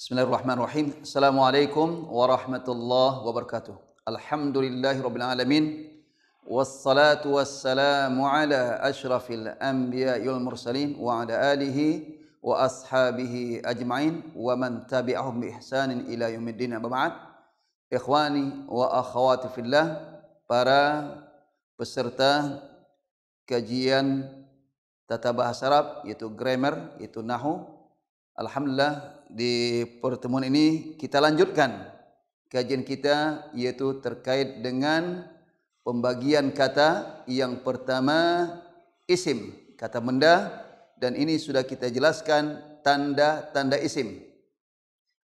Bismillahirrahmanirrahim. Assalamualaikum warahmatullahi wabarakatuh. Alhamdulillahirabbil alamin. Wassalatu wassalamu ala asyrafil anbiya'i wal mursalin wa ala alihi wa ashabihi ajma'in wa man tabi'ahum bi ihsanin ila yaumiddin. Amma ba'd. Ikhwani wa akhwati fillah, para peserta kajian tata bahasa Arab, yaitu grammar, yaitu nahwu. Alhamdulillah, di pertemuan ini kita lanjutkan kajian kita, yaitu terkait dengan pembagian kata. Yang pertama isim, kata benda, dan ini sudah kita jelaskan tanda-tanda isim.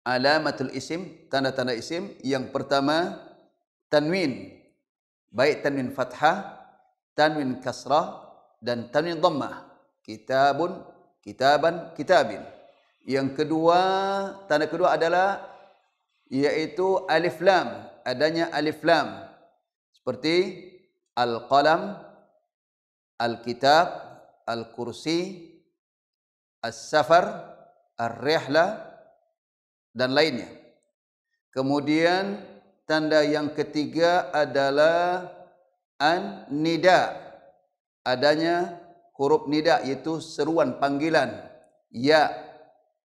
Alamatul isim, tanda-tanda isim. Yang pertama tanwin, baik tanwin fathah, tanwin kasrah, dan tanwin dhammah. Kitabun, kitaban, kitabin. Yang kedua, tanda kedua adalah yaitu alif lam, adanya alif lam, seperti al-qalam, al-kitab, al-kursi, as-safar, ar-rihla, dan lainnya. Kemudian tanda yang ketiga adalah an-nida, adanya huruf nida, yaitu seruan panggilan.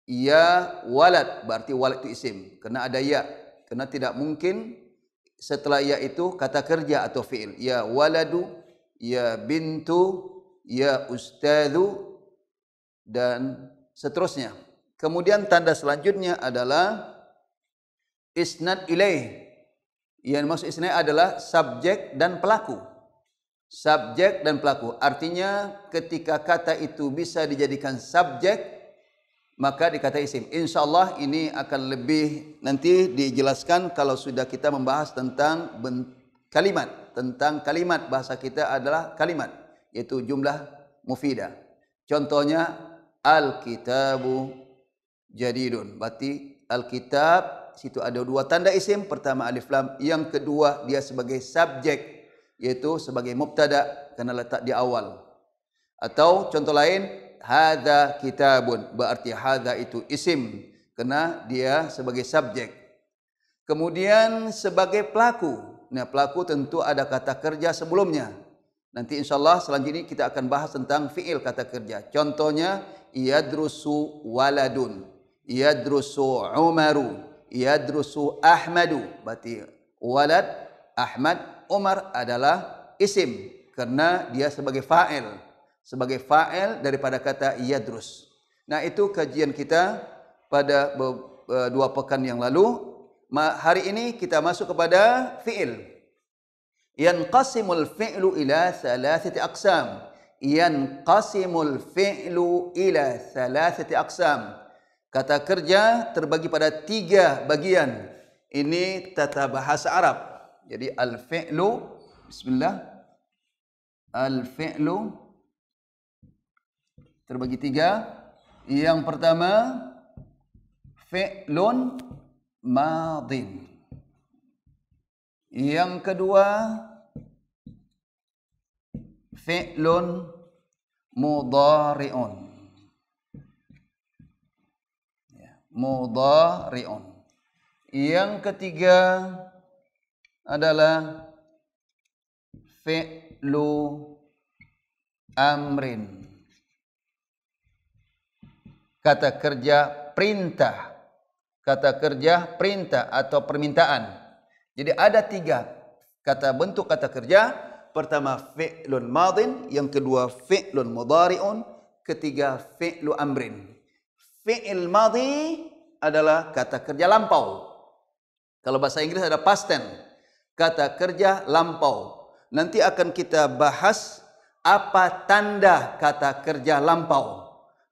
Ya walad, berarti walad itu isim, karena ada ya, karena tidak mungkin setelah ya itu kata kerja atau fi'il. Ya waladu, ya bintu, ya ustadzu, dan seterusnya. Kemudian tanda selanjutnya adalah isnad ilaih. Yang maksud isnad adalah subjek dan pelaku. Subjek dan pelaku, artinya ketika kata itu bisa dijadikan subjek, maka dikata isim. InsyaAllah ini akan lebih nanti dijelaskan kalau sudah kita membahas tentang kalimat. Tentang kalimat, bahasa kita adalah kalimat, yaitu jumlah mufidah. Contohnya al-kitabu jadidun, berarti al-kitab, situ ada dua tanda isim. Pertama alif lam, yang kedua dia sebagai subjek, yaitu sebagai mubtada karena letak di awal. Atau contoh lain, hadza kitabun, berarti hadza itu isim karena dia sebagai subjek. Kemudian sebagai pelaku, nah pelaku tentu ada kata kerja sebelumnya. Nanti insyaallah selanjutnya kita akan bahas tentang fiil kata kerja. Contohnya yadrusu waladun, yadrusu umaru, yadrusu ahmadu, berarti walad, ahmad, umar adalah isim karena dia sebagai fa'il. Sebagai fa'il daripada kata yadrus. Nah, itu kajian kita pada 2 pekan yang lalu. Hari ini kita masuk kepada fi'il. Yanqasimul fi'lu ila thalathati aqsam. Yanqasimul fi'lu ila thalathati aqsam. Kata kerja terbagi pada 3 bagian. Ini tata bahasa Arab. Jadi al-fi'lu, bismillah. Al-fi'lu terbagi 3. Yang pertama fi'lun madin. Yang kedua fi'lun mudhari'un. Mudhari'un. Yang ketiga adalah fi'lu amrin. Kata kerja perintah. Kata kerja perintah atau permintaan. Jadi ada 3 kata bentuk kata kerja. Pertama fi'lun madin, yang kedua fi'lun mudhari'un, ketiga fi'lu amrin. Fi'il madhi adalah kata kerja lampau. Kalau bahasa Inggris ada past tense, kata kerja lampau. Nanti akan kita bahas apa tanda kata kerja lampau.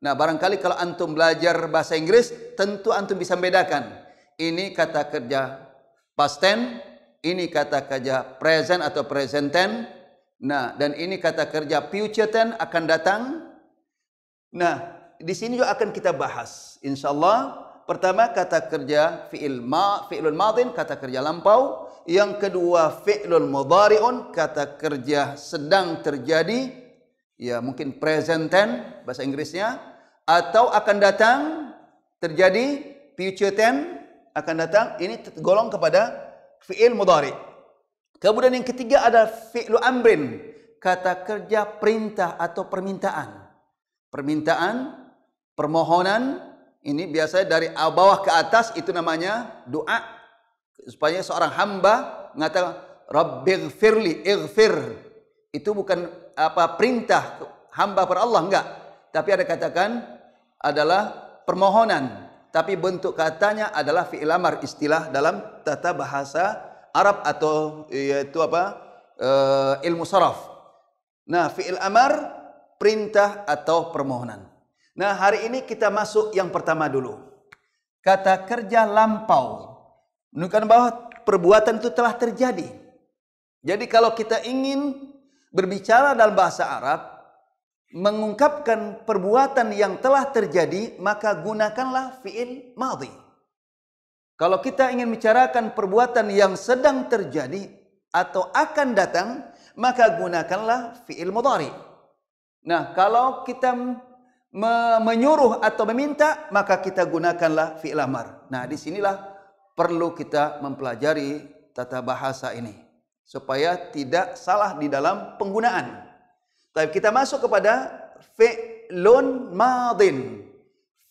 Nah, barangkali kalau antum belajar bahasa Inggris, tentu antum bisa membedakan. Ini kata kerja past tense, ini kata kerja present atau present tense. Nah, dan ini kata kerja future tense, akan datang. Nah, di sini juga akan kita bahas. InsyaAllah, pertama kata kerja fi'lun madin, kata kerja lampau. Yang kedua fi'lun mudhari'un, kata kerja sedang terjadi. Ya, mungkin present tense bahasa Inggrisnya. Atau akan datang terjadi future tense akan datang, ini tergolong kepada fi'il mudhari. Kemudian yang ketiga ada fi'lu amrin, kata kerja perintah atau permintaan. Permintaan, permohonan, ini biasanya dari bawah ke atas itu namanya doa. Supaya seorang hamba mengatakan Rabbighfirli, ighfir. Itu bukan perintah hamba per Allah, enggak. Tapi ada katakan adalah permohonan. Tapi bentuk katanya adalah fi'il amar, istilah dalam tata bahasa Arab atau yaitu ilmu saraf. Nah, fi'il amar perintah atau permohonan. Nah, hari ini kita masuk yang pertama dulu. Kata kerja lampau menunjukkan bahwa perbuatan itu telah terjadi. Jadi kalau kita ingin berbicara dalam bahasa Arab, mengungkapkan perbuatan yang telah terjadi, maka gunakanlah fi'il madhi. Kalau kita ingin bicarakan perbuatan yang sedang terjadi atau akan datang, maka gunakanlah fi'il mudhari. Nah, kalau kita menyuruh atau meminta, maka kita gunakanlah fi'il amar. Nah, disinilah perlu kita mempelajari tata bahasa ini supaya tidak salah di dalam penggunaan. Tapi kita masuk kepada fi'lun madin.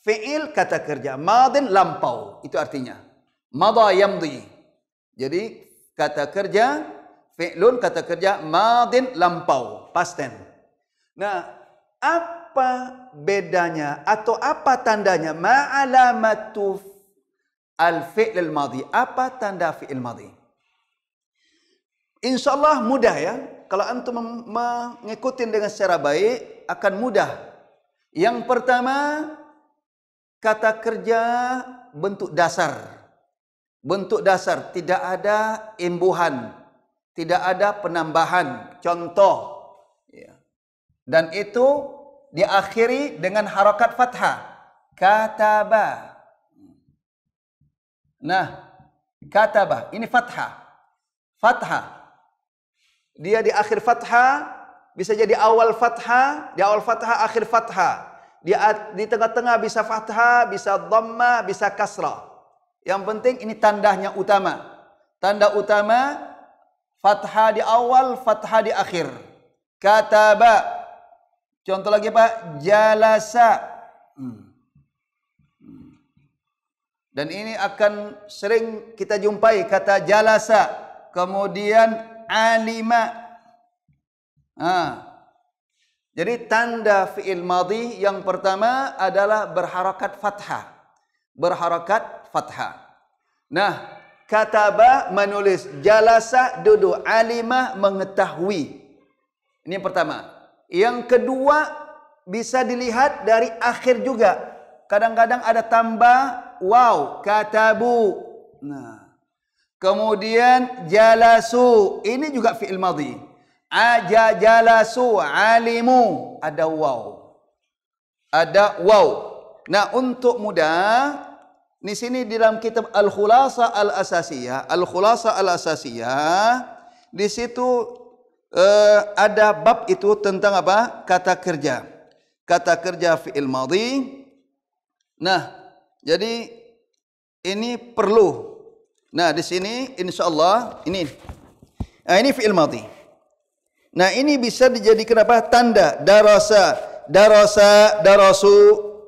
Fi'il kata kerja, madin lampau. Itu artinya madha yamdi. Jadi kata kerja fi'lun kata kerja madin lampau, past tense. Nah, apa bedanya atau apa tandanya ma'alamatu al-fi'l al-madhi? Apa tanda fi'il madhi? Insyaallah mudah ya. Kalau antum mengikuti dengan secara baik akan mudah. Yang pertama, kata kerja bentuk dasar. Bentuk dasar, tidak ada imbuhan, tidak ada penambahan. Contoh, ya. Dan itu diakhiri dengan harakat fathah. Kataba. Nah, kataba ini fathah. Fathah. Dia di akhir fathah, bisa jadi awal fathah, di awal fathah, akhir fathah. Di tengah-tengah bisa fathah, bisa dhammah, bisa kasrah. Yang penting ini tandanya utama. Tanda utama, fathah di awal, fathah di akhir. Kataba. Contoh lagi Pak, jalasa. Dan ini akan sering kita jumpai kata jalasa. Kemudian alima. Jadi tanda fi'il madhi yang pertama adalah berharakat fathah. Berharakat fathah. Nah, kataba menulis, jalasa duduk, alima mengetahui. Ini yang pertama. Yang kedua bisa dilihat dari akhir juga. Kadang-kadang ada tambah waw, katabu. Nah, kemudian jalasu, ini juga fi'il madhi. Aja jalasu, alimu, ada waw. Ada waw. Nah, untuk mudah, di sini di dalam kitab Al-Khulasa Al-Asasiyah, Al-Khulasa Al-Asasiyah, di situ ada bab itu tentang apa? Kata kerja. Kata kerja fi'il madhi. Nah, jadi ini perlu. Nah, di sini insyaallah ini. Nah, ini fi'il madhi. Nah, ini bisa dijadikan apa? Tanda darasa, darasa, darasu,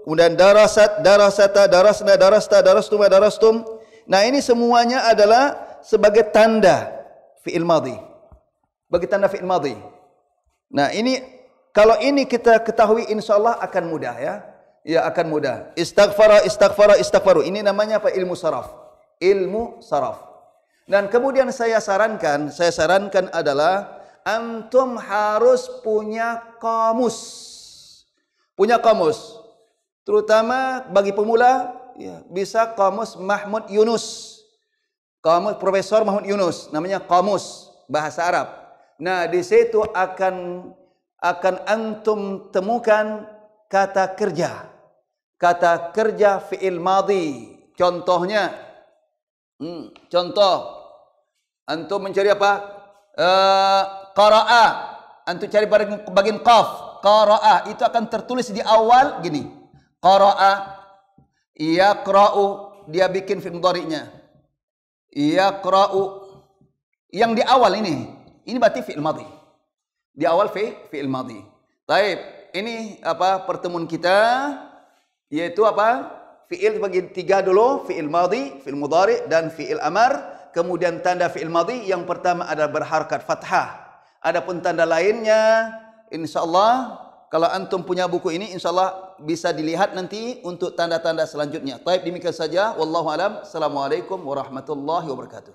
kemudian darasat, darasata, darasna, darasta, darastuma, darastum. Nah, ini semuanya adalah sebagai tanda fi'il madhi. Bagi tanda fi'il madhi. Nah, ini kalau ini kita ketahui insyaallah akan mudah ya. Ya, akan mudah. Istaghfara, istaghfara, istaghfaru. Ini namanya apa? Ilmu saraf. Ilmu saraf. Dan kemudian saya sarankan adalah antum harus punya kamus. Punya kamus. Terutama bagi pemula, ya, bisa kamus Mahmud Yunus. Kamus Profesor Mahmud Yunus, namanya kamus bahasa Arab. Nah, di situ akan antum temukan kata kerja. Kata kerja fi'il madhi. Contohnya, contoh, antum mencari apa? Qara'a. Antum cari bagian qaf. Qara'a itu akan tertulis di awal gini. Qara'a, yaqra'u, dia bikin fi'il mudhari'nya. Yaqra'u. Yang di awal ini berarti fi'il madhi. Di awal fi'il madhi. Baik, ini apa pertemuan kita yaitu apa? Fi'il bagi 3 dulu, fi'il madhi, fi'il mudhari' dan fi'il amar. Kemudian tanda fi'il madhi yang pertama adalah berharakat fathah. Adapun tanda lainnya insyaallah kalau antum punya buku ini insyaallah bisa dilihat nanti untuk tanda-tanda selanjutnya. Baik, demikian saja wallahu alam. Assalamualaikum warahmatullahi wabarakatuh.